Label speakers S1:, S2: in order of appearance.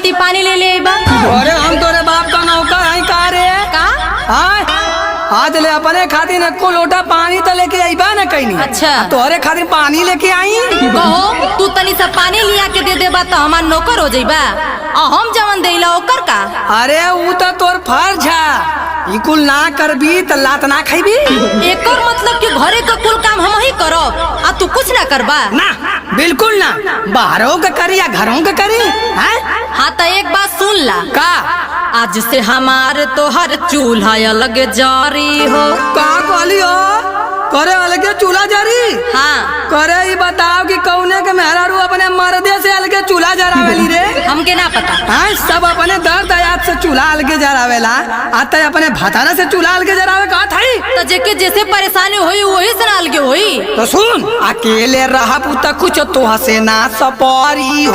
S1: की पानी ले ले बा।
S2: अरे हम तोरे बाप का नौकर है का रे?
S1: का?
S2: हाँ, आज ले अपने खातिर एको लोटा पानी तो लेके आईबा न कहीं।
S1: अच्छा।
S2: तोरे खातिर पानी लेके आई।
S1: कहो तू तनी सा पानी लिया के दे देबा तो हमार नौकर हो जाइबा। हम जवन देला ओकर का?
S2: अरे वो तो तोर फर्ज है, ई कुल ना करबी तो लात ना खाईबी।
S1: एकर मतलब कि घरे का कुल काम हम ही करब आ तू कुछ ना करबा?
S2: ना, बिल्कुल ना। बाहरों का करी या घरों का करी?
S1: हाँ तो एक बात सुन ला।
S2: का?
S1: आज से हमारे तो हर चूल्हा अलग जारी हो।
S2: का कहली हो? करे अलगे चूल्हा जारी?
S1: हाँ।
S2: करे ये बताओ कि कौने के मेहरारू अपने मर्दे से अलगे चूल्हा जरावेली रे?
S1: हमके ना पता।
S2: हाँ, सब अपने दर्द याद से चूल्हा अलगे जरावेला, आता अपने भतारा से चूल्हा अलगे जरावे का थाई?
S1: तो जेके जैसे परेशानी हुई वही से अलगे हुई।
S2: तो सुन, अकेले रहा पुता कुछ तो हसे ना सपारी।